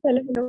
Hello hello.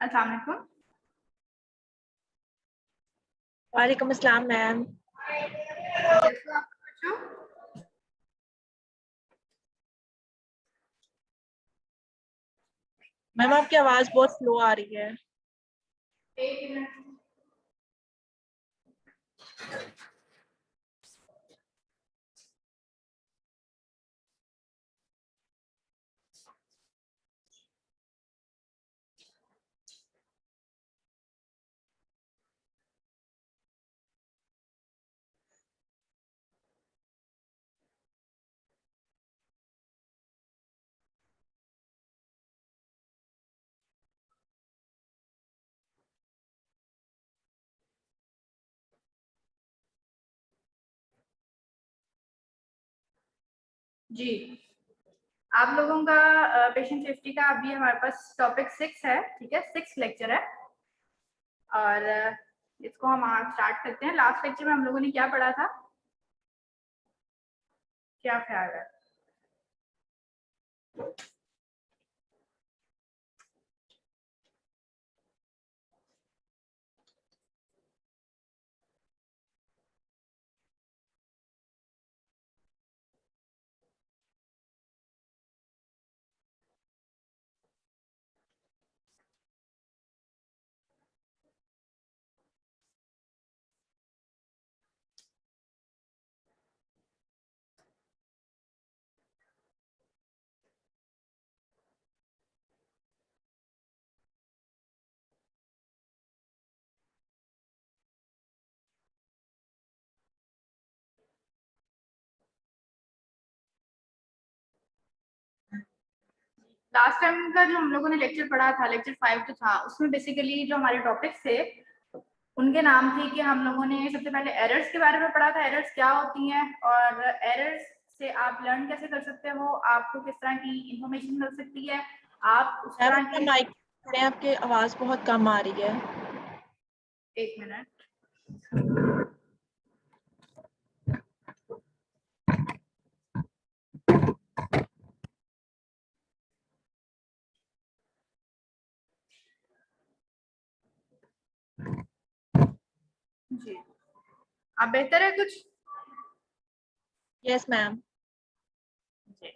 अस्सलाम वालेकुम। वालेकुम अस्सलाम मैम। कैसे हो आप बच्चों? मैम आपकी आवाज बहुत स्लो आ रही है। एक मिनट। जी, आप लोगों का पेशेंट सेफ्टी का अभी हमारे पास टॉपिक 6 है, ठीक है, 6 लेक्चर है और इसको हम आज स्टार्ट करते हैं। लास्ट लेक्चर में हम लोगों ने क्या पढ़ा था, क्या ख्याल है? लास्ट टाइम का जो हम लोगों ने लेक्चर पढ़ा था, लेक्चर 5 जो था, उसमें बेसिकली जो हमारे टॉपिक्स थे उनके नाम थे कि हम लोगों ने सबसे पहले एरर्स के बारे में पढ़ा था, एरर्स क्या होती हैं और एरर्स से आप लर्न कैसे कर सकते हो, आपको किस तरह की इंफॉर्मेशन मिल सकती है, आप उस मैम तरह अपना के। माइक थोड़े, आपकी आवाज बहुत कम आ रही है। एक मिनट। जी, अब बेहतर है कुछ? Yes ma'am. जी,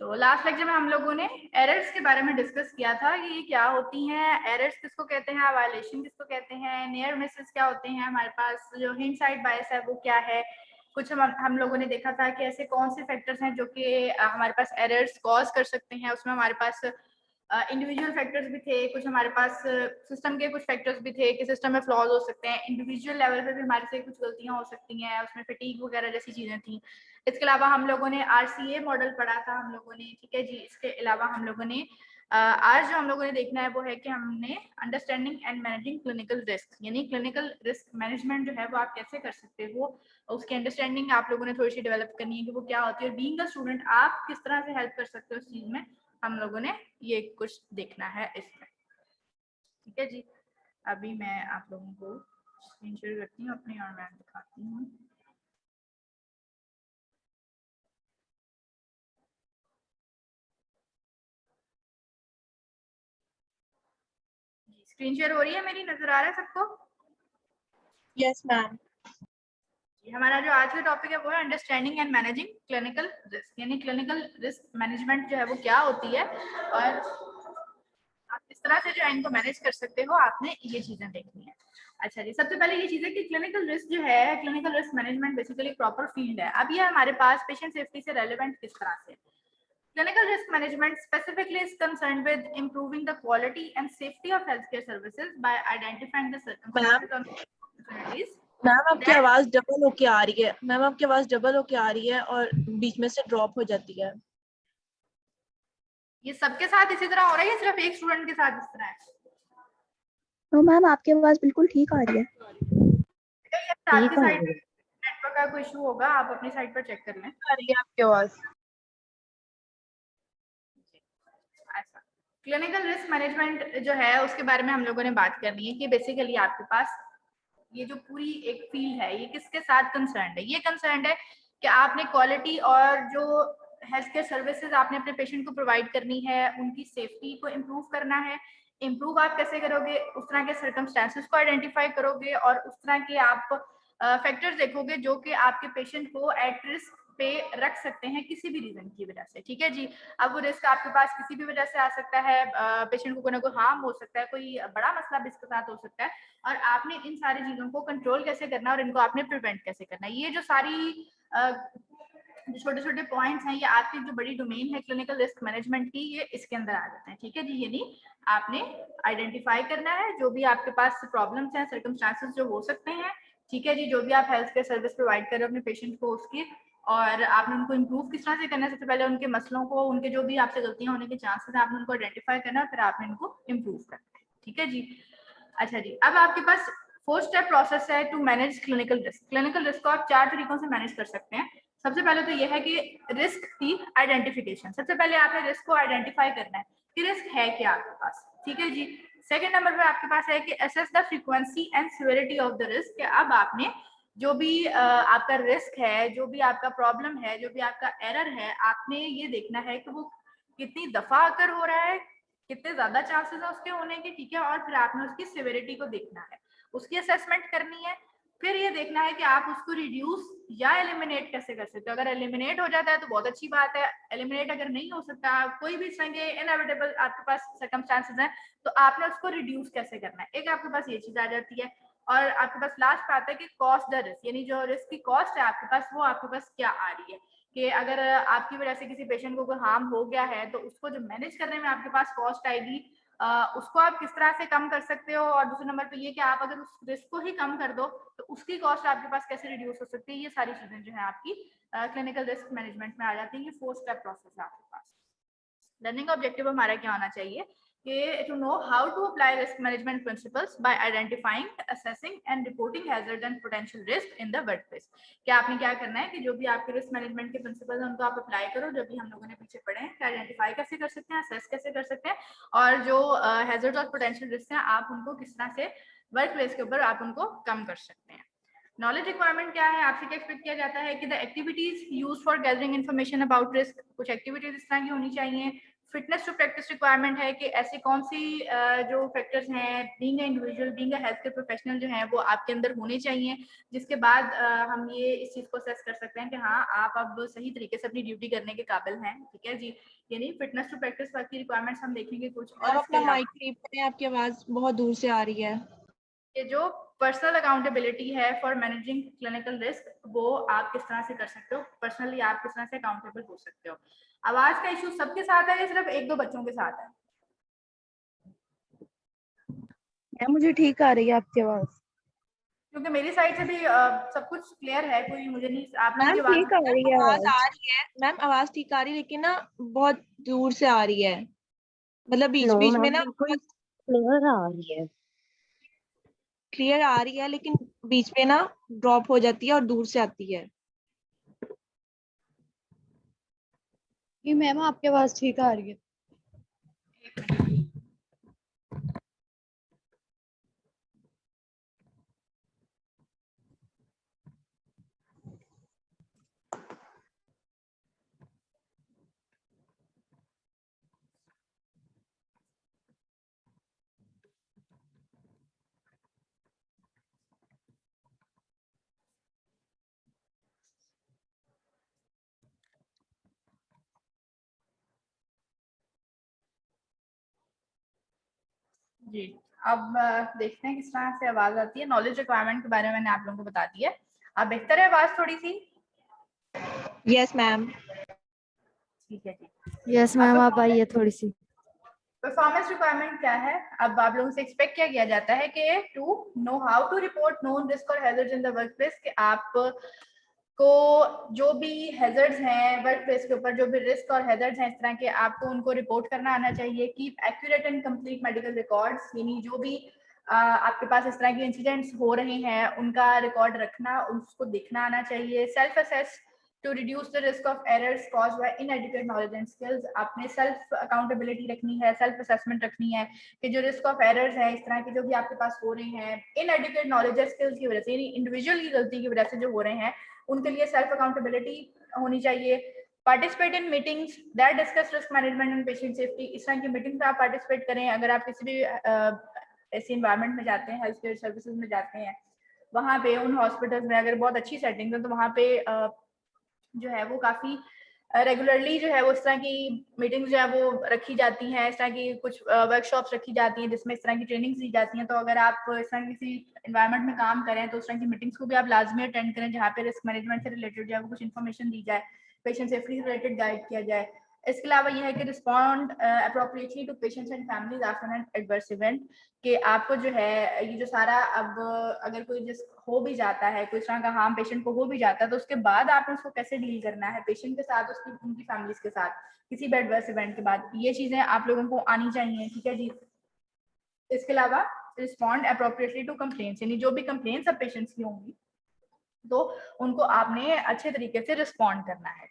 तो लास्ट लेक्चर में हम लोगों ने एरर्स के बारे में डिस्कस किया था कि ये क्या होती हैं, एरर्स किसको कहते हैं, वायलेशन किसको कहते हैं, नियर मिसेस क्या होते हैं, हमारे पास जो हिंड साइड बायस है वो क्या है। कुछ हम लोगों ने देखा था कि ऐसे कौन से फैक्टर्स हैं जो कि हमारे पास एरर्स कॉज कर सकते हैं। उसमें हमारे पास इंडिविजुअल फैक्टर्स भी थे, कुछ हमारे पास सिस्टम के कुछ फैक्टर्स भी थे कि सिस्टम में फ्लॉज हो सकते हैं, इंडिविजुअल लेवल पे भी हमारे से कुछ गलतियां हो सकती हैं, उसमें फटीग वगैरह जैसी चीजें थी। इसके अलावा हम लोगों ने आरसीए मॉडल पढ़ा था हम लोगों ने, ठीक है जी। इसके अलावा हम लोगों ने आज जो हम लोगों ने देखना है वो है कि हमने understanding and managing clinical risk, यानी क्लिनिकल रिस्क मैनेजमेंट जो है वो आप कैसे कर सकते हो, उसकी अंडरस्टैंडिंग आप लोगों ने थोड़ी सी डेवलप करनी है कि वो क्या होती है, और बीइंग अ स्टूडेंट आप किस तरह से हेल्प कर सकते हो उस चीज में, हम लोगों ने ये कुछ देखना है इसमें, ठीक है जी। अभी मैं आप लोगों को स्क्रीन शेयर करती हूँ अपनी और मैं दिखाती हूँ। स्क्रीन शेयर हो रही है मेरी, नजर आ रहा है सबको? Yes ma'am. हमारा जो आज का टॉपिक है वो है understanding and managing clinical risk, यानी क्लिनिकल रिस्क मैनेजमेंट जो है वो क्या होती है और आप किस तरह से जो है इनको मैनेज कर सकते हो, आपने ये चीजें देखनी है। अच्छा जी, सबसे पहले ये चीज है कि क्लिनिकल रिस्क जो है, clinical risk management basically proper field है। अब ये हमारे पास पेशेंट सेफ्टी से रेलेवेंट किस तरह से, Clinical risk management specifically is concerned with improving the quality and safety of healthcare services by identifying the circumstances and opportunities. Ma'am आपकी आवाज डबल होके आ रही है, मैम आपकी आवाज डबल होके आ रही है और बीच में से ड्रॉप हो जाती है। ये सबके साथ इसी तरह हो रहा है या सिर्फ एक स्टूडेंट के साथ इस तरह है? तो मैम आपकी आवाज बिल्कुल ठीक आ रही है। आपकी साइड नेटवर्क का कोई इशू होगा, आप अपनी साइड पर चेक कर लें। आ रही है आपकी आवाज। क्लिनिकल रिस्क मैनेजमेंट जो है उसके बारे में हम लोगों ने बात करनी है कि बेसिकली आपके पास ये जो पूरी एक फील्ड है ये किसके साथ कंसर्न्ड है। ये कंसर्न्ड है कि आपने क्वालिटी और जो हेल्थ केयर सर्विसेज आपने अपने पेशेंट को प्रोवाइड करनी है उनकी सेफ्टी को इम्प्रूव करना है। इम्प्रूव आप कैसे करोगे, उस तरह के सर्कमस्टेंसेस को आइडेंटिफाई करोगे और उस तरह के आप फैक्टर्स देखोगे जो कि आपके पेशेंट को एट रिस्क पे रख सकते हैं किसी भी रीजन की वजह से। ठीक है जी, अब वो रिस्क आपके पास किसी भी वजह से आ सकता है, पेशेंट को कोई ना कोई हार्म हो सकता है, कोई बड़ा मसला भी इसके साथ हो सकता है और आपने इन सारी चीजों को कंट्रोल कैसे करना है और इनको आपने प्रिवेंट कैसे करना है। ये जो सारी जो छोटे छोटे पॉइंट्स हैं ये आपकी जो बड़ी डोमेन है क्लिनिकल रिस्क मैनेजमेंट की, ये इसके अंदर आ जाते हैं। ठीक है जी, यानी आपने आइडेंटिफाई करना है जो भी आपके पास प्रॉब्लम्स हैं, सर्कमस्टांसेस जो हो सकते हैं। ठीक है जी, जो भी आप हेल्थ केयर सर्विस प्रोवाइड कर रहे हो अपने पेशेंट को उसकी, और आपने उनको इम्प्रूव किस तरह से करना है। सबसे पहले उनके मसलों को, उनके जो भी आपसे गलतियां होने के चांसेस हैं आपने उनको आइडेंटिफाई करना है, फिर आपने इनको इम्प्रूव करना है। ठीक है जी, अच्छा जी, अब आपके पास 4 स्टेप प्रोसेस है to manage clinical risk. Clinical risk को आप 4 तरीकों से मैनेज कर सकते हैं। सबसे पहले तो यह है कि रिस्क की आइडेंटिफिकेशन। सबसे पहले आपने रिस्क को आइडेंटिफाई करना है कि रिस्क है क्या आपके पास। ठीक है जी, सेकंड नंबर पे आपके पास है कि assess the frequency and severity of the risk. अब आपने जो भी आपका रिस्क है, जो भी आपका प्रॉब्लम है, जो भी आपका एरर है, आपने ये देखना है कि वो कितनी दफा अकर हो रहा है, कितने ज्यादा चांसेस है उसके होने के। ठीक है, और फिर आपने उसकी सिवियरिटी को देखना है, उसकी असेसमेंट करनी है। फिर ये देखना है कि आप उसको रिड्यूस या एलिमिनेट कैसे कर सकते हो। अगर एलिमिनेट हो जाता है तो बहुत अच्छी बात है, एलिमिनेट अगर नहीं हो सकता, कोई भी तरह के इनएविटेबल आपके पास सर्कमस्टांसेस हैं, तो आपने उसको रिड्यूस कैसे करना है। एक आपके पास ये चीज आ जाती है और आपके पास लास्ट पे आता है कि कॉस्ट द रिस्क, यानी जो रिस्क की कॉस्ट है आपके पास वो आपके पास क्या आ रही है। कि अगर आपकी वजह से किसी पेशेंट को कोई हार्म हो गया है तो उसको जो मैनेज करने में आपके पास कॉस्ट आएगी, उसको आप किस तरह से कम कर सकते हो। और दूसरे नंबर पे ये कि आप अगर उस रिस्क को ही कम कर दो तो उसकी कॉस्ट आपके पास कैसे रिड्यूस हो सकती है। ये सारी चीजें जो है आपकी क्लिनिकल रिस्क मैनेजमेंट में आ जाती है। ये 4 स्टेप प्रोसेस है आपके पास। लर्निंग ऑब्जेक्टिव हमारा क्या होना चाहिए कि to know how to apply risk management principles by identifying, assessing and reporting hazard and potential risk in the workplace. क्या आपने क्या करना है कि जो भी आपके रिस्क मैनेजमेंट के प्रिंसिपल्स हैं उनको आप अप्लाई करो, जो भी हम लोगों ने पीछे पढ़े हैं कि आइडेंटिफाई कैसे कर सकते हैं, असेस कैसे कर सकते हैं, और जो हैजर्ड और पोटेंशियल रिस्क हैं आप उनको किस तरह से वर्क प्लेस के ऊपर आप उनको कम कर सकते हैं। नॉलेज रिक्वायरमेंट क्या है, आपसे क्या एक्सपेक्ट किया जाता है कि the activities use for gathering information about risk, कुछ एक्टिविटीज इस तरह की होनी चाहिए। फिटनेस टू प्रैक्टिस रिक्वायरमेंट है कि ऐसी कौन सी जो फैक्टर्स हैं, being a individual, being a health care professional जो हैं वो आपके अंदर होने चाहिए, जिसके बाद हम ये इस चीज को असेस कर सकते हैं कि हाँ आप अब सही तरीके से अपनी ड्यूटी करने के काबिल हैं। ठीक है जी, यानी फिटनेस टू प्रैक्टिस की रिक्वायरमेंट्स हम देखेंगे कुछ। और अपना माइक क्लिप करें, आपकी आवाज बहुत दूर से आ रही है। ये जो पर्सनल अकाउंटेबिलिटी है फॉर मैनेजिंग क्लिनिकल रिस्क, वो आप किस तरह से कर सकते हो, पर्सनली आप किस तरह से अकाउंटेबल हो सकते हो। आवाज का इशू सबके साथ है या सिर्फ 1-2 बच्चों के साथ है? मुझे ठीक आ रही है आपकी आवाज, क्योंकि मेरी साइड से भी सब कुछ क्लियर है, कोई मुझे नहीं, आप लोगों मैम की आवाज ठीक आ रही है आवाज आ आवाज। रही है मैम, आवाज ठीक आ रही है लेकिन ना बहुत दूर से आ रही है, मतलब बीच नो बीच में मैम ना बिल्कुल क्लियर आ रही है। क्लियर आ रही है लेकिन बीच में ना ड्रॉप हो जाती है और दूर से आती है। जी मैम आपकी आवाज ठीक आ रही है। जी, अब देखते हैं किस तरह से आवाज आती है। नॉलेज रिक्वायरमेंट के बारे में मैंने आप लोगों को बता दिया है। अब बेहतर है आवाज थोड़ी सी? Yes ma'am. ठीक है जी। यस मैम, आप आइए थोड़ी सी। परफॉर्मेंस रिक्वायरमेंट क्या है? अब आप लोगों से एक्सपेक्ट क्या किया जाता है कि to know how to report known risk और हैजर्ड्स इन द वर्कप्लेस, कि आप को जो भी हैजर्ड्स हैं वर्कप्लेस के ऊपर, जो भी रिस्क और हैजर्ड्स हैं इस तरह के, आपको उनको रिपोर्ट करना आना चाहिए। Keep accurate and complete medical records, यानी जो भी आपके पास इस तरह के इंसिडेंट्स हो रहे हैं उनका रिकॉर्ड रखना, उसको देखना आना चाहिए। Self assess to reduce the risk of errors caused by inadequate knowledge and skills, आपने सेल्फ अकाउंटेबिलिटी रखनी है, सेल्फ असेसमेंट रखनी है कि जो रिस्क ऑफ एरर्स है इस तरह के जो भी आपके पास हो रहे हैं इनएडिक्वेट नॉलेज एंड स्किल्स की वजह से, यानी इंडिविजुअल की गलती की वजह से जो हो रहे हैं, उनके लिए सेल्फ अकाउंटेबिलिटी होनी चाहिए। Participate in meetings that discuss risk management and patient safety, इस तरह की मीटिंग में आप पार्टिसिपेट करें। अगर आप किसी भी ऐसे इन्वायरमेंट में जाते हैं, हेल्थ केयर सर्विसेज में जाते हैं, वहाँ पे उन हॉस्पिटल्स में अगर बहुत अच्छी सेटिंग है तो वहाँ पे जो है वो काफ़ी रेगुलरली जो है वो इस तरह की मीटिंग्स जो है वो रखी जाती हैं, इस तरह की कुछ वर्कशॉप्स रखी जाती हैं जिसमें इस तरह की ट्रेनिंग्स दी जाती हैं। तो अगर आप इस तरह किसी इन्वायरमेंट में काम करें तो उस तरह की मीटिंग्स को भी आप लाजमी अटेंड करें, जहाँ पे रिस्क मैनेजमेंट से रिलेटेड जो है वो कुछ इन्फॉर्मेशन दी जाए, पेशेंट सेफ्टी से रिलेटेड गाइड किया जाए। इसके अलावा यह है कि respond appropriately to patients and families after an adverse event, कि आपको जो है ये जो सारा, अब अगर कोई जिस हो भी जाता है, कोई तरह का हार्म पेशेंट को हो भी जाता है, तो उसके बाद आपने उसको कैसे डील करना है पेशेंट के साथ, उसकी उनकी फैमिलीज के साथ, किसी भी एडवर्स इवेंट के बाद, ये चीजें आप लोगों को आनी चाहिए। ठीक है जी। इसके अलावा रिस्पॉन्ड अप्रोप्रिएटली टू कंप्लेंट्स, यानी जो भी कंप्लेंट्स अब पेशेंट्स की होंगी तो उनको आपने अच्छे तरीके से रिस्पॉन्ड करना है।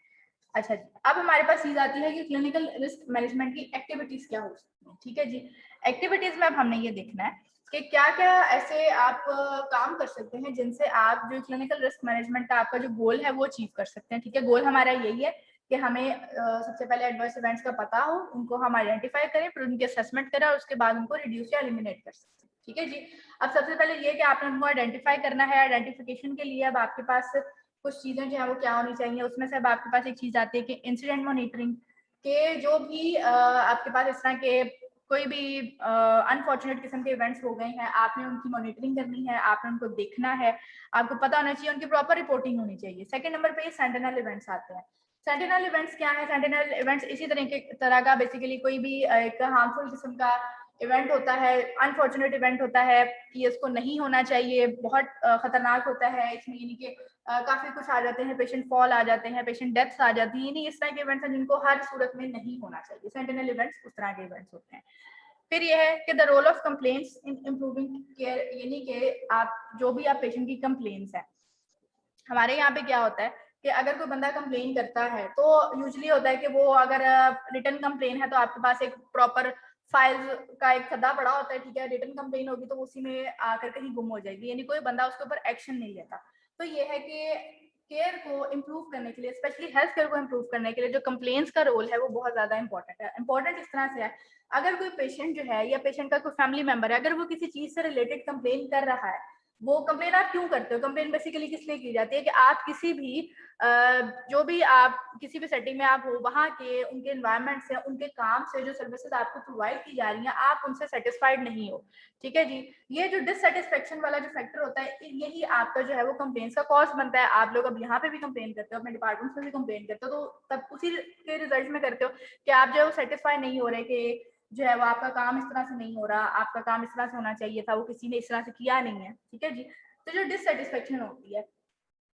अच्छा जी, अब हमारे पास चीज आती है कि क्लिनिकल रिस्क मैनेजमेंट की एक्टिविटीज क्या हो सकती हैं। ठीक है जी। एक्टिविटीज में अब हमने ये देखना है कि क्या क्या ऐसे आप काम कर सकते हैं जिनसे आप जो क्लिनिकल रिस्क मैनेजमेंट का आपका जो गोल है वो अचीव कर सकते हैं। ठीक है, गोल हमारा यही है कि हमें सबसे पहले एडवर्स इवेंट्स का पता हो, उनको हम आइडेंटिफाई करें, फिर उनकी असेसमेंट करें और उसके बाद उनको रिड्यूस या एलिमिनेट कर सकते हैं। ठीक है जी। अब सबसे पहले ये कि आपने उनको आइडेंटिफाई करना है। आइडेंटिफिकेशन के लिए अब आपके पास कुछ चीजें जो है वो क्या होनी चाहिए, उसमें से अब आपके पास एक चीज आती है कि इंसिडेंट मॉनिटरिंग, के जो भी आपके पास इस तरह के कोई भी अनफॉर्चुनेट किस्म के इवेंट्स हो गए हैं, आपने उनकी मॉनिटरिंग करनी है, आपने उनको देखना है, आपको पता होना चाहिए, उनकी प्रॉपर रिपोर्टिंग होनी चाहिए। सेकंड नंबर पे सेंटिनल इवेंट्स आते हैं। सेंटिनल इवेंट्स क्या है? सेंटिनल इवेंट्स इसी तरह का बेसिकली कोई भी एक हार्मफुल किस्म का इवेंट होता है, अनफॉर्चुनेट इवेंट होता है, ये इसको नहीं होना चाहिए, बहुत खतरनाक होता है इसमें, यानी कि काफी कुछ आ जाते हैं, पेशेंट फॉल आ जाते हैं, पेशेंट डेथ्स आ जाती है, यानी इस तरह के इवेंट्स हैं जिनको हर सूरत में नहीं होना चाहिए। सेंटिनल इवेंट्स उस तरह के इवेंट्स होते हैं। फिर यह है कि the role of complaints in improving care, यानी कि आप जो भी आप पेशेंट की कंप्लेंट्स है, हमारे यहाँ पे क्या होता है कि अगर कोई बंदा कंप्लेन करता है तो यूजुअली होता है कि वो अगर रिटर्न कंप्लेन है तो आपके पास एक प्रॉपर फाइल्स का एक खदा पड़ा होता है। ठीक है, रिटर्न कंप्लेन होगी तो उसी में आकर कहीं गुम हो जाएगी, यानी कोई बंदा उसके ऊपर एक्शन नहीं लेता। तो ये है कि केयर को इम्प्रूव करने के लिए, स्पेशली हेल्थ केयर को इम्प्रूव करने के लिए जो कंप्लेंट्स का रोल है वो बहुत ज्यादा इंपॉर्टेंट है। इंपॉर्टेंट इस तरह से है, अगर कोई पेशेंट जो है या पेशेंट का कोई फैमिली मेंबर है, अगर वो किसी चीज से रिलेटेड कंप्लेन कर रहा है, वो कंप्लेन आप क्यों करते हो? कंप्लेन बेसिकली किस लिए की जाती है कि आप किसी भी जो भी आप किसी भी सेटिंग में आप हो, वहाँ के उनके एनवायरनमेंट से, उनके काम से, जो सर्विसेज आपको प्रोवाइड की जा रही हैं, आप उनसे सेटिस्फाइड नहीं हो। ठीक है जी। ये जो डिससेटिस्फेक्शन वाला जो फैक्टर होता है, यही आपका जो है वो कंप्लेंट्स का कॉज बनता है। आप लोग अब यहाँ पे भी कंप्लेन करते हो, अपने डिपार्टमेंट में भी कंप्लेन करते हो, तो तब उसी के रिजल्ट में करते हो कि आप जो है वो सेटिस्फाई नहीं हो रहे कि जो है वो आपका काम इस तरह से नहीं हो रहा, आपका काम इस तरह से होना चाहिए था, वो किसी ने इस तरह से किया नहीं है। ठीक है जी। तो जो डिससेटिस्फेक्शन होती है,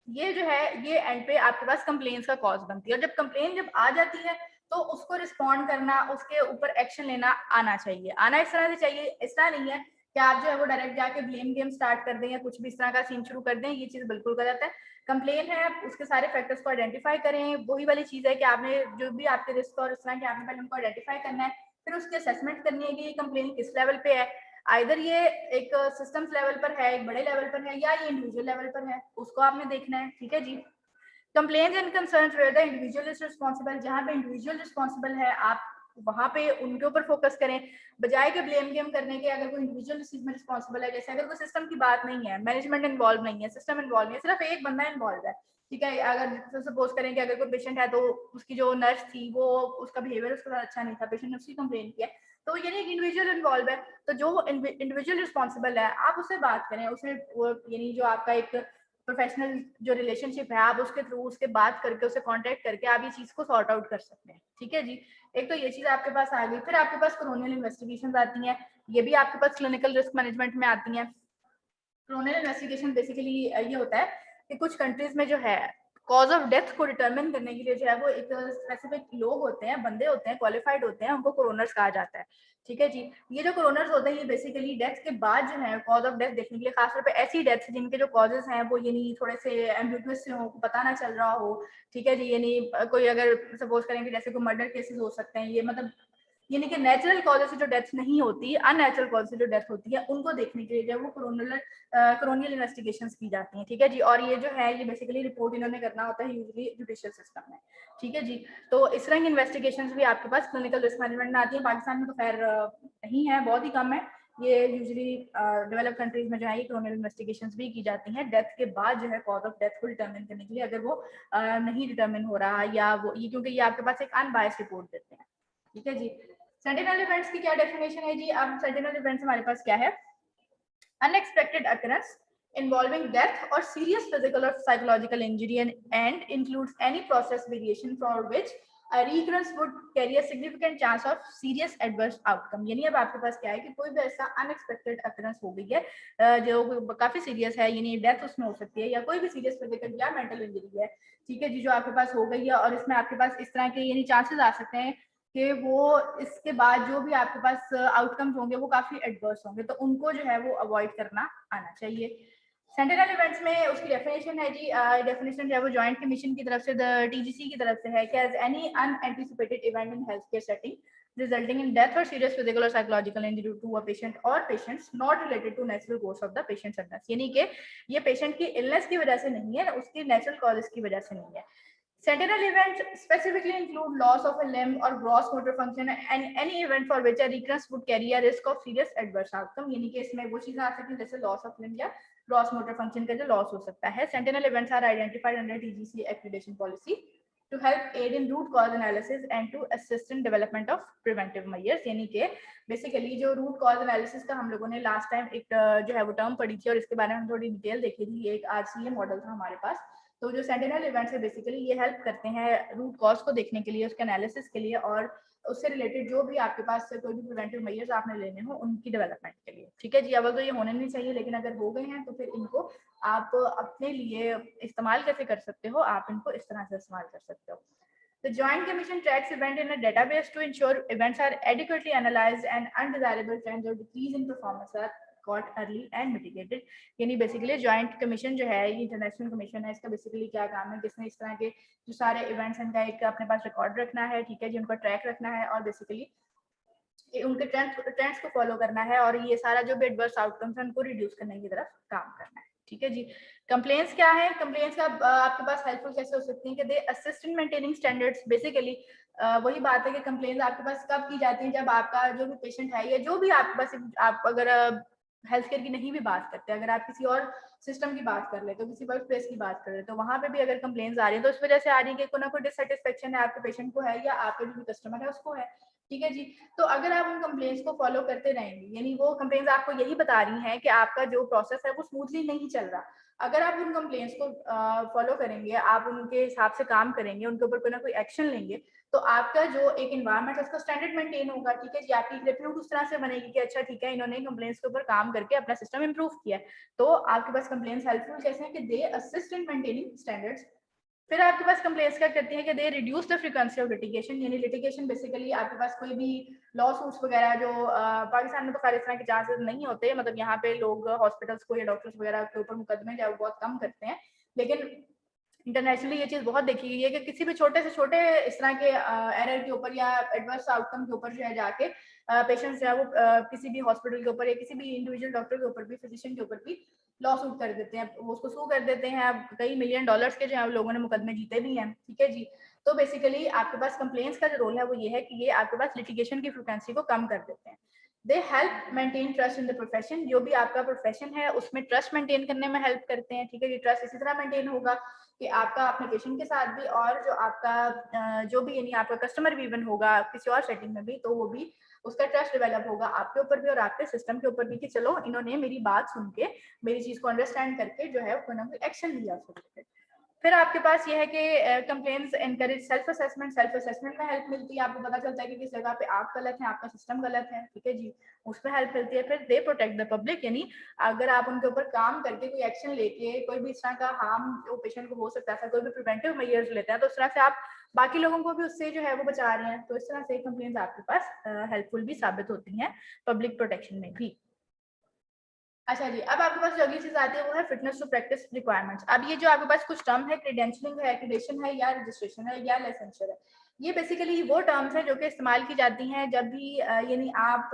ये जो है ये एंड पे आपके पास कंप्लेंट्स का कॉज बनती है। और जब कंप्लेन जब आ जाती है तो उसको रिस्पॉन्ड करना, उसके ऊपर एक्शन लेना आना चाहिए। आना इस तरह से चाहिए, इस तरह नहीं है कि आप जो है वो डायरेक्ट जाके ब्लेम गेम स्टार्ट कर दें या कुछ भी इस तरह का सीन शुरू कर दें, ये चीज बिल्कुल गलत है। कंप्लेन है, उसके सारे फैक्टर्स को आइडेंटिफाई करें, वही वाली चीज है कि आपने जो भी आपके रिस्क और इस तरह के आपने पहले उनको आइडेंटिफाई करना है, फिर उसकी असेसमेंट करनी है कि ये कंप्लेन किस लेवल पे है, आइदर ये एक सिस्टम्स लेवल पर है, एक बड़े लेवल पर है, या ये इंडिविजुअल लेवल पर है, उसको आपने देखना है। ठीक है जी। Complaints and concerns where the individual is responsible, जहां पे इंडिविजुअल रिस्पांसिबल है आप वहां पे उनके ऊपर फोकस करें, बजाय के ब्लेम गेम करने के। अगर कोई इंडिविजुअल इस चीज में रिस्पांसिबल है, जैसे अगर कोई सिस्टम की बात नहीं है, मैनेजमेंट इन्वॉल्व नहीं है, सिस्टम इन्वॉल्व नहीं है, सिर्फ एक बंदा इन्वॉल्व है, ठीक है, अगर सपोज करें कि अगर कोई पेशेंट है तो उसकी जो नर्स थी वो उसका बिहेवियर उसके साथ अच्छा नहीं था, पेशेंट ने उसकी कंप्लेन किया, तो यानी एक इंडिविजुअल इन्वॉल्व है, तो जो इंडिविजुअल रिस्पांसिबल है आप उससे बात करें, उसमें वो यानी जो आपका एक प्रोफेशनल जो रिलेशनशिप है आप उसके थ्रू उसके बात करके उससे कांटेक्ट करके आप ये चीज को सॉर्ट आउट कर सकते हैं। ठीक है जी, एक तो ये चीज आपके पास आ गई। फिर आपके पास कोरोनियल इन्वेस्टिगेशन आती हैं, ये भी आपके पास क्लिनिकल रिस्क मैनेजमेंट में आती हैं। कोरोनियल इन्वेस्टिगेशन बेसिकली ये होता है कि कुछ कंट्रीज में जो है कॉज ऑफ डेथ को डिटरमिन करने के लिए जो है वो एक स्पेसिफिक लोग होते हैं, बंदे होते हैं, क्वालिफाइड होते हैं, उनको कोरोनर्स कहा जाता है। ठीक है जी, ये जो कोरोनर्स होते हैं ये बेसिकली डेथ के बाद जो है कॉज ऑफ डेथ देखने के लिए, खासतौर पे ऐसी डेथ जिनके जो कॉजेज हैं वो यानी थोड़े से एम्बिगुअस से हो, पता ना चल रहा हो। ठीक है जी, यानी कोई अगर सपोज करेंगे जैसे कोई मर्डर केसेस हो सकते हैं, ये मतलब यानी कि नेचुरल कॉजेज से जो डेथ नहीं होती, अननेचुरल कॉज से जो डेथ होती है उनको देखने के लिए जो वो कोरोनियल इन्वेस्टिगेशंस की जाती हैं। ठीक है जी, और ये जो है ये बेसिकली रिपोर्ट इन्होंने करना होता है यूजुअली जुडिशियल सिस्टम में। ठीक है जी, तो इस तरह की इन्वेस्टिगेशंस भी आपके पास क्लिनिकल रिस्क मैनेजमेंट में आती है। पाकिस्तान में तो खैर नहीं है, बहुत ही कम है। ये यूजुअली डेवलप कंट्रीज में जो है ये कोरोनियल इन्वेस्टिगेशंस भी की जाती हैं डेथ के बाद जो है कॉज ऑफ डेथ को डिटरमिन करने के लिए, अगर वो नहीं डिटरमिन हो रहा या वो ये, क्योंकि ये आपके पास एक अनबायस्ड रिपोर्ट देते हैं। ठीक है जी, सेंटिनल इवेंट्स की क्या डेफिनेशन है जी? अब सेंटिनल इवेंट्स हमारे पास क्या है? Unexpected occurrence involving death or serious physical or psychological injury and includes any process variation for which a recurrence would carry a significant chance of serious adverse outcome। यानी अब आपके पास क्या है कि कोई भी ऐसा अनएक्सपेक्टेड अकरेंस हो गई है जो काफी सीरियस है, यानी डेथ उसमें हो सकती है या कोई भी सीरियस फिजिकल या मेंटल इंजरी है। ठीक है जी, जो आपके पास हो गई है और इसमें आपके पास इस तरह के यानी चांसेस आ सकते हैं कि वो इसके बाद जो भी आपके पास आउटकम्स होंगे वो काफी एडवर्स होंगे, तो उनको जो है वो अवॉइड करना आना चाहिए। सेंटिनल इवेंट्स में उसकी डेफिनेशन है जी, डेफिनेशन जो है वो जॉइंट कमीशन की तरफ से, टीजीसी की तरफ से है कि as any unanticipated event in health care setting resulting in death और सीरियस फिजिकल और psychological injury to a patient और patients not related to natural course of the patient's illness. यानी कि ये पेशेंट की इलनेस की वजह से नहीं है, उसकी नेचुरल कॉजेस की वजह से नहीं है। Sentinel events specifically include loss of a limb or gross motor function and any event for which a recurrence would carry a risk of serious adverse outcome। यानी कि इसमें वो चीजें आ सकती हैं जैसे loss of limb या gross motor function का जो loss हो सकता है। Sentinel events are identified under TGC accreditation policy to help aid in root cause analysis and to assist in development of preventive measures। यानी कि बेसिकली जो root cause analysis का हम लोगों ने लास्ट टाइम एक जो है वो टर्म पढ़ी थी और इसके बारे में हम थोड़ी डिटेल देखी थी, एक आरसीए मॉडल था हमारे पास। तो जो सेंटिनल इवेंट्स है बेसिकली ये हेल्प करते हैं रूट कॉज को देखने के लिए, उसके एनालिसिस के लिए और उससे रिलेटेड जो भी आपके पास कोई भी प्रिवेंटिव मेजर्स आपने लेने हो उनकी डेवलपमेंट के लिए। ठीक है जी, अब तो ये होने नहीं चाहिए लेकिन अगर हो गए हैं तो फिर इनको आप अपने लिए इस्तेमाल कैसे कर सकते हो, आप इनको इस तरह से इस्तेमाल कर सकते हो। The Joint Commission tracks event in a database to ensure events are adequately analyzed and undesirable trends or decrease in performance are caught early and mitigated। यानी बेसिकली जॉइंट कमीशन जो है ये इंटरनेशनल कमीशन है, इसका basically क्या काम है, किसने इस तरह के जो सारे इवेंट्स हैं इनका एक अपने पास रिकॉर्ड रखना है। ठीक है जी, उनका ट्रैक रखना है और बेसिकली उनके ट्रेंड्स को फॉलो करना है और ये सारा जो भी एडवर्स आउटकम्स है उनको रिड्यूस करने की तरफ काम करना है। ठीक है जी, कंप्लेंट्स क्या है? कंप्लेंट्स का आपके पास हेल्पफुल कैसे हो सकती है कि they assist in maintaining standards. Basically वही बात है कि कंप्लेंट्स आपके पास कब की जाती है, जब आपका जो भी पेशेंट है या जो भी आपके पास, आप अगर हेल्थ केयर की नहीं भी बात करते, अगर आप किसी और सिस्टम की बात कर ले, तो किसी वर्क प्लेस की बात कर रहे, तो वहां पे भी अगर कंप्लेंट्स आ रही है तो उस वजह से आ रही है कि कोई ना कोई डिससेटिस्फेक्शन है आपके पेशेंट को है या आपके जो भी कस्टमर है उसको है। ठीक है जी, तो अगर आप उन कंप्लेंट्स को फॉलो करते रहेंगे, यानी वो कंप्लेंट्स आपको यही बता रही हैं कि आपका जो प्रोसेस है वो स्मूथली नहीं चल रहा, अगर आप उन कंप्लेंट्स को फॉलो करेंगे, आप उनके हिसाब से काम करेंगे, उनके ऊपर कोई ना कोई एक्शन लेंगे, तो आपका जो एक इन्वायरमेंट है उसका स्टैंडर्ड मेंटेन होगा। ठीक है जी, आपकी रेप्यूट उस तरह से बनेगी कि अच्छा ठीक है इन्होंने कंप्लेंट्स के ऊपर काम करके अपना सिस्टम इंप्रूव किया है। तो आपके पास कंप्लेंट्स हेल्पफुल कैसे हैं कि they assist in maintaining standards. फिर आपके पास कंप्लेंट्स क्या करती हैं कि they reduce the frequency of litigation. यानी लिटिगेशन बेसिकली आपके पास कोई भी लॉ सूट्स वगैरह जो पाकिस्तान में तो खैर इस तरह के चांसेस नहीं होते, मतलब यहाँ पे लोग हॉस्पिटल्स को या डॉक्टर्स वगैरह के ऊपर मुकदमे जो बहुत कम करते हैं, लेकिन इंटरनेशनली ये चीज बहुत देखी गई है कि किसी भी छोटे से छोटे इस तरह के एरर के ऊपर या एडवर्स आउटकम के ऊपर जो है जाके पेशेंट्स जो है वो किसी भी हॉस्पिटल के ऊपर या किसी भी इंडिविजुअल डॉक्टर के ऊपर भी, फिजिशियन के ऊपर भी लॉ सूट कर देते हैं, वो उसको सू कर देते हैं। अब कई मिलियन डॉलर्स के जो है लोगों ने मुकदमे जीते भी हैं। ठीक है जी, तो बेसिकली आपके पास कंप्लेंट्स का जो रोल है वो ये है कि ये आपके पास लिटिगेशन की फ्रीक्वेंसी को कम कर देते हैं। They help maintain trust in the profession. जो भी आपका प्रोफेशन है उसमें ट्रस्ट मेंटेन करने में हेल्प करते हैं। ठीक है, ये ट्रस्ट इसी तरह मेंटेन होगा कि आपका अपने पेशेंट के साथ भी और जो आपका जो भी यानी आपका कस्टमर भी इवन होगा किसी और सेटिंग में भी, तो वो भी उसका ट्रस्ट डेवलप होगा आपके ऊपर भी और आपके सिस्टम के ऊपर भी कि चलो इन्होंने मेरी बात सुन के मेरी चीज को अंडरस्टैंड करके जो है कोई ना कोई एक्शन लिया उसको। फिर आपके पास ये है कि कंप्लेंट्स एनकरेज सेल्फ असेसमेंट में हेल्प मिलती है, आपको पता चलता है कि किस जगह पे आप गलत हैं, आपका सिस्टम गलत है, ठीक है जी, उसमें हेल्प मिलती है। फिर दे प्रोटेक्ट द पब्लिक, यानी अगर आप उनके ऊपर काम करके कोई एक्शन लेके कोई भी इस तरह का हार्म जो पेशेंट को हो सकता है, कोई भी प्रिवेंटिव मेजर्स लेते हैं, तो उस तरह से आप बाकी लोगों को भी उससे जो है वो बचा रहे हैं। तो इस तरह से कंप्लेंट्स आपके पास हेल्पफुल भी साबित होती हैं पब्लिक प्रोटेक्शन में भी। अच्छा जी, अब आपके पास जो अगली चीज आती है वो है फिटनेस टू प्रैक्टिस रिक्वायरमेंट्स। अब ये जो आपके पास कुछ टर्म है, क्रेडेंशियलिंग है, एक्रीडेशन है, या रजिस्ट्रेशन है, या लाइसेंसर है, ये बेसिकली वो टर्म्स हैं जो कि इस्तेमाल की जाती हैं जब भी यानी आप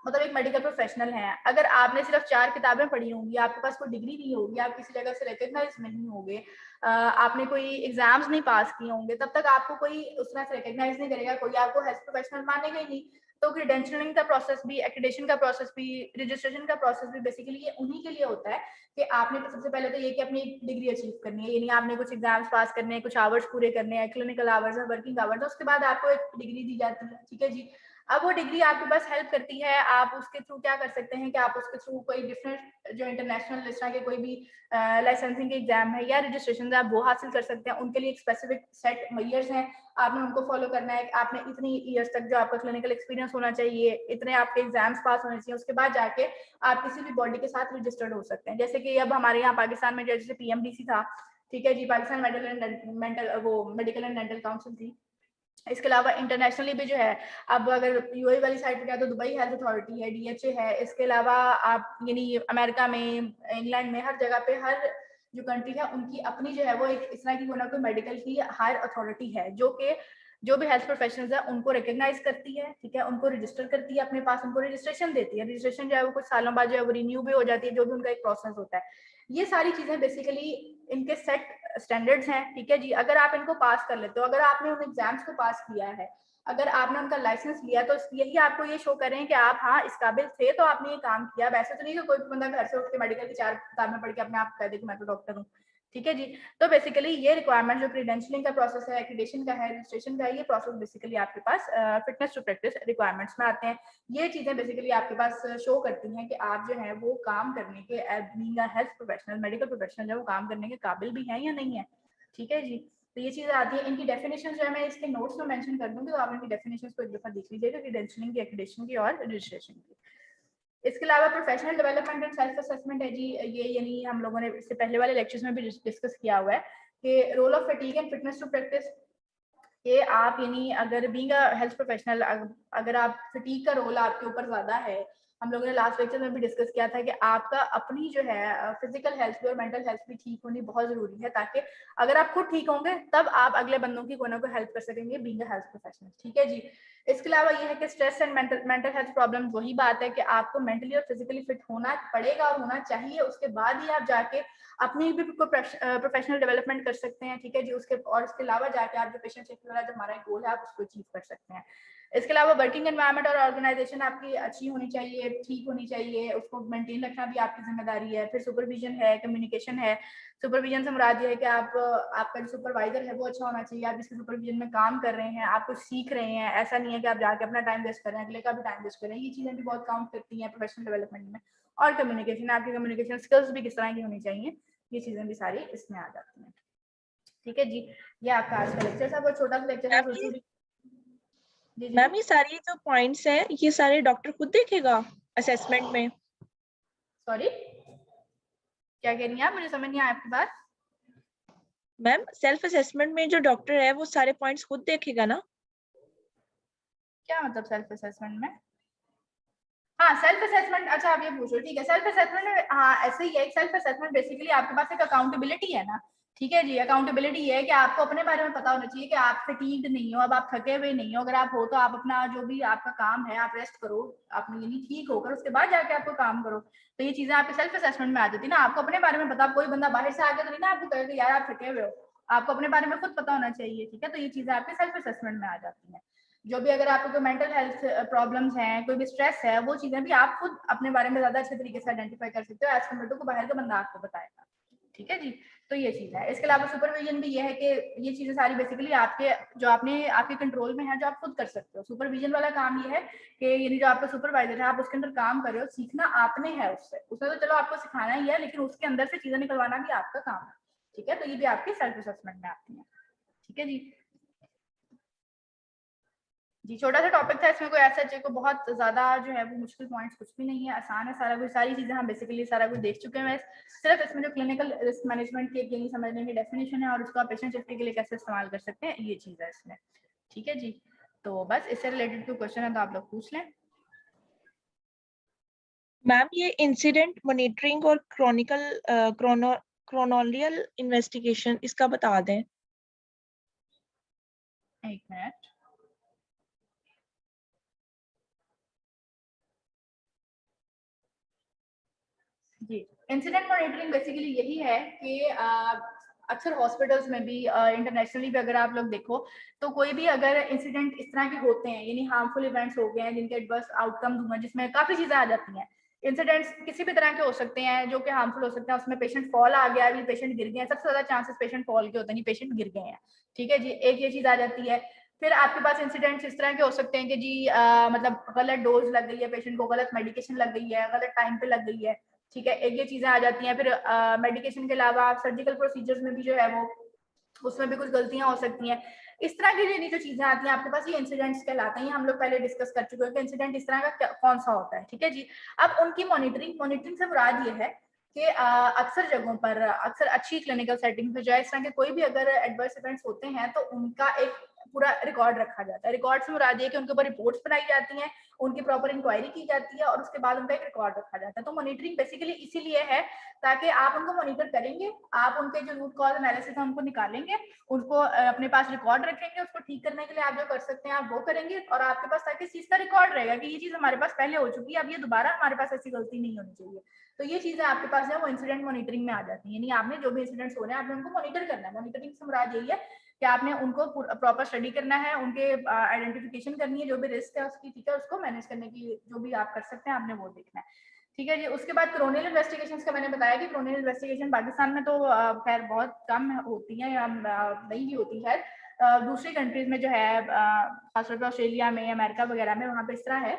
मतलब एक मेडिकल प्रोफेशनल हैं, अगर आपने सिर्फ 4 किताबें पढ़ी होंगी, आपके पास कोई डिग्री नहीं होगी, आप किसी जगह से रिकग्नाइज नहीं होंगे, आपने कोई एग्जाम्स नहीं पास किए होंगे, तब तक आपको कोई उस तरह से रिकग्नाइज नहीं करेगा, कोई आपको हेल्थ प्रोफेशनल मानेगा ही नहीं। तो क्रेडेंशियलिंग का प्रोसेस भी, एक्रीडेशन का प्रोसेस भी, रजिस्ट्रेशन का प्रोसेस भी बेसिकली ये उन्हीं के लिए होता है कि आपने तो सबसे पहले तो ये कि अपनी डिग्री अचीव करनी है, यानी आपने कुछ एग्जाम्स पास करने हैं, कुछ आवर्स पूरे करने हैं, क्लिनिकल आवर्स है, वर्किंग आवर्स है, उसके बाद आपको एक डिग्री दी जाती है, ठीक है जी। अब वो डिग्री आपके पास हेल्प करती है, आप उसके थ्रू क्या कर सकते हैं कि आप उसके थ्रू कोई डिफरेंट जो इंटरनेशनल इस तरह के कोई भी लाइसेंसिंग के एग्जाम है या रजिस्ट्रेशन है, आप वो हासिल कर सकते हैं। उनके लिए एक स्पेसिफिक सेट मेजर्स हैं, आपने उनको फॉलो करना है। आपने इतनी ईयर्स तक जो आपका क्लिनिकल एक्सपीरियंस होना चाहिए, इतने आपके एग्जाम्स पास होने चाहिए, उसके बाद जाके आप किसी भी बॉडी के साथ रजिस्टर्ड हो सकते हैं। जैसे कि अब हमारे यहाँ पाकिस्तान में जैसे PMDC था, ठीक है जी, Pakistan Medical and Dental Council थी। इसके अलावा इंटरनेशनली भी जो है, अब अगर यूएई वाली साइड पे गया तो दुबई हेल्थ अथॉरिटी है, DHA है। इसके अलावा आप यानी अमेरिका में, इंग्लैंड में, हर जगह पे हर जो कंट्री है उनकी अपनी जो है वो एक इस तरह की कोई ना कोई मेडिकल की हायर अथॉरिटी है जो कि जो भी हेल्थ प्रोफेशनल्स है उनको रिकग्नाइज करती है, ठीक है, उनको रजिस्टर करती है अपने पास, उनको रजिस्ट्रेशन देती है। रजिस्ट्रेशन जो है वो कुछ सालों बाद जो है वो रिन्यू भी हो जाती है, जो भी उनका एक प्रोसेस होता है। ये सारी चीजें बेसिकली इनके सेट स्टैंडर्ड्स हैं, ठीक है जी। अगर आप इनको पास कर लेते हो, अगर आपने उन एग्जाम्स को पास किया है, अगर आपने उनका लाइसेंस लिया, तो यही आपको ये शो करें कि आप हाँ इस काबिल थे, तो आपने ये काम किया। वैसे तो नहीं कि कोई भी बंदा घर से उठ के मेडिकल की 4 किताबें पढ़ के अपने आप कह दे कि मैं तो डॉक्टर हूँ, ठीक है जी। तो बेसिकली ये रिक्वायरमेंट जो क्रेडेंशियलिंग का प्रोसेस है, एक्रीडेशन का है, रजिस्ट्रेशन का है, ये प्रोसेस बेसिकली आपके पास फिटनेस टू प्रैक्टिस रिक्वायरमेंट्स में आते हैं। ये चीजें बेसिकली आपके पास शो करती हैं कि आप जो है वो काम करने के being a health professional, medical professional, जो काम करने के काबिल भी हैं या नहीं है, ठीक है जी। तो ये चीजें आती है। इनकी डेफिनेशन जो है मैं इसके नोट्स में मेंशन कर दूंगी, तो आप इनकी डेफिनेशन को एक दफा देख लीजिएगा, क्रेडेंशियलिंग की, एक्रीडेशन की और रजिस्ट्रेशन की। इसके अलावा professional development and self assessment है जी, ये यानी हम लोगों ने इससे पहले वाले लेक्चर्स में भी डिस्कस किया हुआ है कि role of fatigue and fitness to practise, कि आप यानी अगर बीइंग अ हेल्थ प्रोफेशनल, अगर आप फटीग का रोल आपके ऊपर ज्यादा है, हम लोगों ने लास्ट लेक्चर में भी डिस्कस किया था कि आपका अपनी जो है फिजिकल हेल्थ भी और मेंटल हेल्थ भी ठीक होनी बहुत जरूरी है, ताकि अगर आप खुद ठीक होंगे तब आप अगले बंदों की कोई ना कोई हेल्प कर सकेंगे बीइंग अ हेल्थ प्रोफेशनल, ठीक है जी। इसके अलावा ये है कि stress and mental health problem, वही बात है कि आपको मेंटली और फिजिकली फिट होना पड़ेगा और होना चाहिए, उसके बाद ही आप जाके अपनी भी प्रोफेशनल डेवलपमेंट कर सकते हैं, ठीक है जी। और इसके अलावा जाके आप जो पेशेंट सेफ्टी वाला जो हमारा गोल है आप उसको अचीव कर सकते हैं। इसके अलावा वर्किंग एनवायरनमेंट और ऑर्गेनाइजेशन आपकी अच्छी होनी चाहिए, ठीक होनी चाहिए, उसको मेंटेन रखना भी आपकी जिम्मेदारी है। फिर सुपरविजन है, कम्युनिकेशन है। सुपरविजन से मुराद ये है कि आपका जो सुपरवाइजर है वो अच्छा होना चाहिए, आप जिसके सुपरविजन में काम कर रहे हैं, आप कुछ सीख रहे हैं, ऐसा नहीं है कि आप जाके अपना टाइम वेस्ट कर रहे हैं, अगले का भी टाइम वेस्ट कर रहे हैं। ये चीजें भी बहुत काउंट करती हैं प्रोफेशनल डेवलपमेंट में। और कम्युनिकेशन, आपकी कम्युनिकेशन स्किल्स भी किस तरह की होनी चाहिए, ये चीजें भी सारी इसमें आ जाती हैं, ठीक है जी। ये आपका आज का लेक्चर था, बहुत छोटा सा लेक्चर है। मैम ये सारी जो पॉइंट्स हैं ये सारे डॉक्टर खुद देखेगा असेसमेंट में? सॉरी क्या कह रही हैं आप, मुझे समझ नहीं आया आपकी बात। मैम सेल्फ असेसमेंट में जो डॉक्टर है वो सारे पॉइंट्स खुद देखेगा ना? क्या मतलब सेल्फ असेसमेंट में? हाँ सेल्फ असेसमेंट, अच्छा आप ये पूछ रहे हो, ठीक है। सेल्फ असेसमेंट में हाँ ऐसे ही है, सेल्फ असेसमेंट बेसिकली आपके पास एक अकाउंटेबिलिटी है ना, ठीक है जी। अकाउंटेबिलिटी ये है कि आपको अपने बारे में पता होना चाहिए कि आप फटीग्ड नहीं हो, अब आप थके हुए नहीं हो, अगर आप हो तो आप अपना जो भी आपका काम है आप रेस्ट करो, अपनी यानी ठीक होकर उसके बाद जाके आपको काम करो। तो ये चीजें आपके सेल्फ असेसमेंट में आ जाती है ना, आपको अपने बारे में पता, कोई बंदा बाहर से आके तो नहीं ना आपको कहेगा यार आप थके हुए हो, आपको अपने बारे में खुद पता होना चाहिए, ठीक है। तो ये चीजें आपके सेल्फ असेसमेंट में आ जाती है। जो भी अगर आपको कोई मेंटल हेल्थ प्रॉब्लम्स हैं, कोई भी स्ट्रेस है, वो चीजें भी आप खुद अपने बारे में ज्यादा अच्छे तरीके से आइडेंटिफाई कर सकते हो एज कम्पेयर टू बाहर का बंदा आपको बताएगा, ठीक है जी। तो ये चीज है। इसके अलावा सुपरविजन भी ये है कि ये चीजें सारी बेसिकली आपके जो आपके कंट्रोल में है, जो आप खुद कर सकते हो। सुपरविजन वाला काम ये है कि यानी जो आपका सुपरवाइजर है, आप उसके अंदर काम कर रहे हो, सीखना आपने है उससे तो चलो आपको सिखाना ही है, लेकिन उसके अंदर से चीजें निकलवाना भी आपका काम है। ठीक है, तो ये भी आपकी सेल्फ असेसमेंट में आती है। ठीक है जी। जी, छोटा सा टॉपिक था, इसमें कोई ऐसा चीज को बहुत ज्यादा जो है वो मुश्किल पॉइंट्स कुछ भी नहीं है, आसान है सारा कुछ, सारी चीजें हम बेसिकली सारा कुछ देख चुके हैं। सिर्फ इसमें जो क्लिनिकल रिस्क मैनेजमेंट की यही समझने की डेफिनेशन है और उसको आप पेशेंट सेफ्टी के लिए कैसे इस्तेमाल कर सकते हैं, ये चीज है इसमें। ठीक है जी। तो बस इससे रिलेटेड कोई क्वेश्चन है तो आप लोग पूछ लें। मैम ये इंसिडेंट मॉनिटरिंग और क्रोनोलियल इन्वेस्टिगेशन इसका बता दें। एक मिनट। जी, इंसिडेंट मॉनिटरिंग बेसिकली यही है कि अक्सर हॉस्पिटल्स में भी इंटरनेशनली भी अगर आप लोग देखो तो कोई भी अगर इंसिडेंट इस तरह के होते हैं, यानी हार्मफुल इवेंट्स हो गए हैं जिनके एडवर्स आउटकम हुए, जिसमें काफी चीजें आ जाती हैं। इंसिडेंट्स किसी भी तरह के हो सकते हैं जो कि हार्मफुल हो सकते हैं, उसमें पेशेंट फॉल आ गया, अभी पेशेंट गिर गए हैं, सबसे ज्यादा चांसेस पेशेंट फॉल के होते हैं, नहीं पेशेंट गिर गए हैं। ठीक है जी, एक ये चीज आ जाती है। फिर आपके पास इंसिडेंट्स इस तरह के हो सकते हैं कि जी मतलब गलत डोज लग गई है पेशेंट को, गलत मेडिकेशन लग गई है, गलत टाइम पे लग गई है। ठीक है, एक ये चीजें आ जाती हैं। फिर मेडिकेशन के अलावा सर्जिकल प्रोसीजर्स में भी जो है वो उसमें भी कुछ गलतियां हो सकती हैं। इस तरह की जो चीजें आती हैं आपके पास, ये इंसिडेंट्स कहलाते हैं। हम लोग पहले डिस्कस कर चुके हैं कि इंसिडेंट इस तरह का कौन सा होता है। ठीक है जी। अब उनकी मॉनिटरिंग से मुराद ये है कि अक्सर जगहों पर, अक्सर अच्छी क्लिनिकल सेटिंग पे जो है इस तरह के कोई भी अगर एडवर्स इवेंट्स होते हैं तो उनका एक पूरा रिकॉर्ड रखा जाता है। रिकॉर्ड से मुराद ये कि उनके ऊपर रिपोर्ट्स बनाई जाती हैं, उनकी प्रॉपर इंक्वायरी की जाती है और उसके बाद उनका एक रिकॉर्ड रखा जाता है। तो मॉनिटरिंग बेसिकली इसीलिए है ताकि आप उनको मॉनिटर करेंगे, आप उनके जो रूट कॉज एनालिसिस है उनको निकालेंगे, उनको अपने पास रिकॉर्ड रखेंगे, उसको ठीक करने के लिए आप जो कर सकते हैं आप वो करेंगे और आपके पास ताकि इस चीज का रिकॉर्ड रहेगा कि ये चीज हमारे पास पहले हो चुकी है, अब ये दोबारा हमारे पास ऐसी गलती नहीं होनी चाहिए। तो ये चीजें आपके पास है वो इंसिडेंट मॉनिटरिंग में आ जाती है। यानी आपने जो भी इंसिडेंट्स हो रहे हैं आपने उनको मॉनिटर करना है। मॉनिटरिंग से मुराद यही है कि आपने उनको प्रॉपर स्टडी करना है, उनके आइडेंटिफिकेशन करनी है, जो भी रिस्क है उसकी, ठीक है, उसको मैनेज करने की जो भी आप कर सकते हैं आपने वो देखना है। ठीक है जी। उसके बाद क्रोनियल इन्वेस्टिगेशंस का मैंने बताया कि क्रोनियल इन्वेस्टिगेशन पाकिस्तान में तो खैर बहुत कम होती है या नहीं भी होती है। दूसरी कंट्रीज में जो है खासतौर पर ऑस्ट्रेलिया में, अमेरिका वगैरह में, वहाँ पे इस तरह है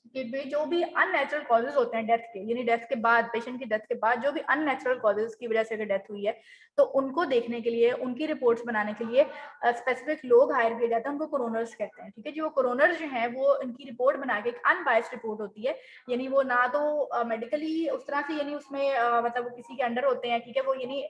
कि वे जो भी अननेचुरल कॉजेज होते हैं डेथ के, यानी डेथ के बाद, पेशेंट की डेथ के बाद जो भी अननेचुरल कॉजेज की वजह से अगर डेथ हुई है तो उनको देखने के लिए, उनकी रिपोर्ट्स बनाने के लिए स्पेसिफिक लोग हायर किए जाते हैं, उनको कोरोनर्स कहते हैं। ठीक है जी। वो कोरोनर्स जो है वो इनकी रिपोर्ट बना के, एक अनबायस्ड रिपोर्ट होती है, यानी वो ना तो मेडिकली उस तरह से, यानी उसमें मतलब वो किसी के अंडर होते हैं, ठीक है, वो यानी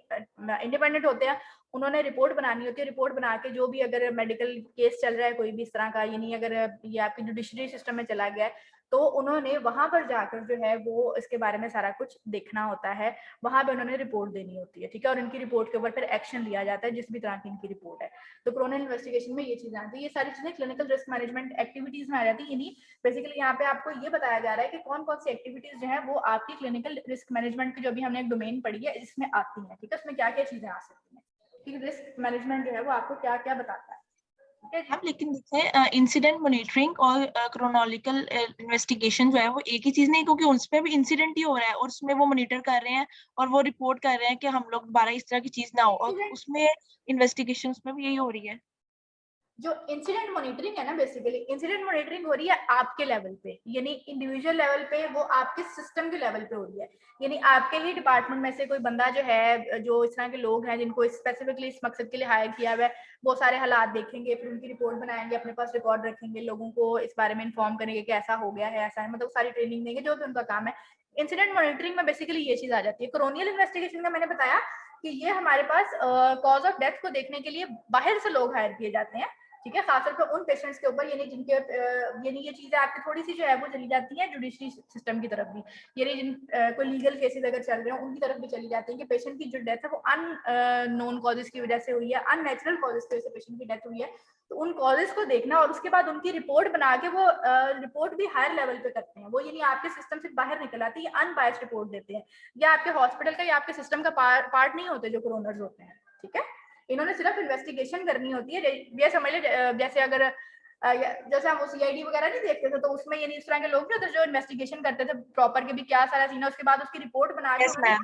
इंडिपेंडेंट होते हैं। उन्होंने रिपोर्ट बनानी होती है, रिपोर्ट बना के जो भी अगर मेडिकल केस चल रहा है कोई भी इस तरह का, यानी अगर ये आपकी जुडिशरी सिस्टम में चला गया है तो उन्होंने वहां पर जाकर जो है वो इसके बारे में सारा कुछ देखना होता है, वहां पे उन्होंने रिपोर्ट देनी होती है। ठीक है, और इनकी रिपोर्ट के ऊपर फिर एक्शन लिया जाता है जिस भी तरह की इनकी रिपोर्ट है। तो क्रोनियल इन्वेस्टिगेशन में ये चीजें आती है। ये सारी चीजें क्लिनिकल रिस्क मैनेजमेंट एक्टिविटीज में आ जाती है। यानी बेसिकली यहाँ पे आपको ये बताया जा रहा है कि कौन कौन सी एक्टिविटीज जो है वो आपकी क्लिनिकल रिस्क मैनेजमेंट की, जो भी हमने एक डोमेन पढ़ी है, इसमें आती है। ठीक है, उसमें क्या क्या चीजें आ सकती है, कि रिस्क मैनेजमेंट जो है वो आपको क्या क्या बताता है। हम लेकिन देखें इंसिडेंट मॉनिटरिंग और क्रोनोलॉजिकल इन्वेस्टिगेशन जो है वो एक ही चीज नहीं, क्योंकि उसमें भी इंसिडेंट ही हो रहा है और उसमें वो मॉनिटर कर रहे हैं और वो रिपोर्ट कर रहे हैं कि हम लोग दोबारा इस तरह की चीज ना हो, और उसमें इन्वेस्टिगेशन उसमें भी यही हो रही है। जो इंसिडेंट मॉनिटरिंग है ना, बेसिकली इंसिडेंट मॉनिटरिंग हो रही है आपके लेवल पे, यानी इंडिविजुअल लेवल पे, वो आपके सिस्टम के लेवल पे हो रही है। यानी आपके ही डिपार्टमेंट में से कोई बंदा जो है, जो इस तरह के लोग हैं जिनको स्पेसिफिकली इस मकसद के लिए हायर किया हुआ है, वो सारे हालात देखेंगे, फिर उनकी रिपोर्ट बनाएंगे, अपने पास रिकॉर्ड रखेंगे, लोगों को इस बारे में इन्फॉर्म करेंगे कि ऐसा हो गया है, ऐसा है, मतलब सारी ट्रेनिंग देंगे, जो भी उनका काम है। इंसिडेंट मॉनिटरिंग में बेसिकली ये चीज आ जाती है। क्रोनियल इन्वेस्टिगेशन का मैंने बताया कि ये हमारे पास कॉज ऑफ डेथ को देखने के लिए बाहर से लोग हायर किए जाते हैं। ठीक है, खासतौर पर उन पेशेंट्स के ऊपर, यानी जिनके यानी ये चीजें आपकी थोड़ी सी जो है वो चली जाती है जुडिशरी सिस्टम की तरफ भी, यानी जिन कोई लीगल केसेस अगर चल रहे हो उनकी तरफ भी चली जाती है कि पेशेंट की जो डेथ है वो अननोन कॉजेज की वजह से हुई है, अननेचुरल कॉजेज की वजह से पेशेंट की डेथ हुई है। तो उन कॉजेज को देखना और उसके बाद उनकी रिपोर्ट बना के, वो रिपोर्ट भी हायर लेवल पे करते हैं, वो यानी आपके सिस्टम से बाहर निकल आती है, अनबायस्ड रिपोर्ट देते हैं। या आपके हॉस्पिटल का या आपके सिस्टम का पार्ट नहीं होते जो कोरोनर्स होते हैं। ठीक है, इन्होंने सिर्फ इन्वेस्टिगेशन करनी होती है। ये समझ ले जैसे अगर जैसे हम सीआईडी वगैरह नहीं देखते थे, तो उसमें यानी इस तरह के लोग जो इन्वेस्टिगेशन करते थे प्रॉपर के भी क्या सारा सीन है, उसके बाद उसकी रिपोर्ट बना के यस मैम।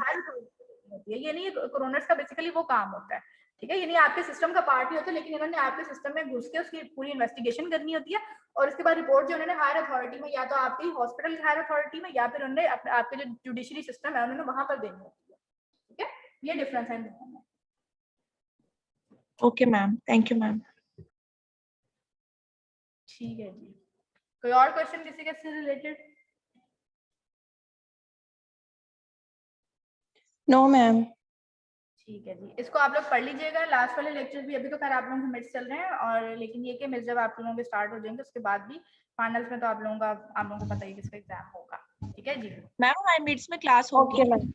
होती है। ये नहीं, कोरोनर्स का बेसिकली वो काम होता है, ठीक है। ये नहीं आपके सिस्टम का पार्ट नहीं होता, लेकिन इन्होंने आपके सिस्टम में घुस के उसकी पूरी इन्वेस्टिगेशन करनी होती है और उसके बाद रिपोर्ट जो उन्होंने हायर अथॉरिटी में, या तो आपकी हॉस्पिटल की हायर अथॉरिटी में, या फिर उन्होंने आपके जो जुडिशरी सिस्टम है उन्होंने वहां पर देनी होती है, ठीक है। ये डिफरेंस है इन दोनों में। Okay ma'am, thank you ma'am. ठीक है जी, कोई और क्वेश्चन किसी के से रिलेटेड? No ma'am. ठीक है जी, इसको आप लोग पढ़ लीजिएगा। लास्ट वाले लेक्चर भी अभी तो खैर आप लोगों के मिड्स चल रहे हैं, और लेकिन ये कि मिड्स जब आप लोगों के स्टार्ट हो जाएंगे उसके बाद भी फाइनल्स में तो आप लोगों को पता ही किसका एग्जाम होगा, ठीक है जी। मैम हमारे मिड्स में क्लास होगी? Okay ma'am.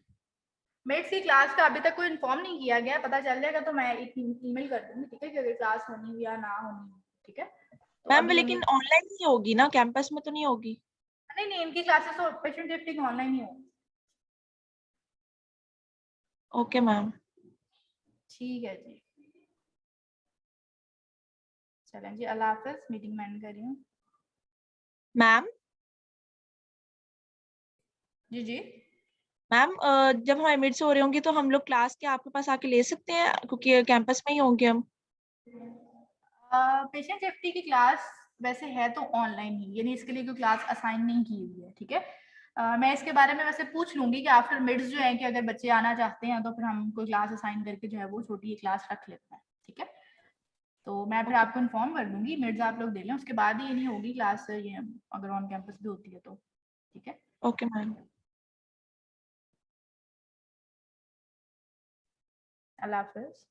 मिड्स की क्लास का अभी तक कोई इन्फॉर्म नहीं किया गया, पता चल जाएगा तो मैं एक ईमेल कर दूंगी, ठीक है, कि अगर क्लास होनी हुई या ना होनी हुई, ठीक है। तो मैम अभी लेकिन ऑनलाइन ही होगी ना, कैंपस में तो नहीं होगी? नहीं नहीं, इनकी क्लासेस तो पेशेंट सेफ्टी ऑनलाइन ही होगी। Okay ma'am. ठीक है जी, चलें जी, अल्लाह हाफिज़, मीटिंग में एंड कर रही हूँ। मैम जी जी मैम जब हमारे मिड्स हो रहे होंगे तो हम लोग क्लास के आपके पास आके ले सकते हैं, क्योंकि कैंपस में ही होंगे हम। पेशेंट सेफ्टी की क्लास वैसे है तो ऑनलाइन ही, यानी इसके लिए कोई क्लास असाइन नहीं की हुई है, ठीक है। मैं इसके बारे में वैसे पूछ लूंगी कि आफ्टर मिड्स जो है कि अगर बच्चे आना चाहते हैं तो फिर हम कोई क्लास असाइन करके जो है वो छोटी क्लास रख लेते हैं, ठीक है। तो मैं फिर आपको इन्फॉर्म कर दूंगी, मिड्स आप लोग दे लें, उसके बाद ही ये नहीं होगी क्लास, ये अगर ऑन कैंपस भी होती है तो, ठीक है। Okay ma'am. अल्लाह हाफिज़।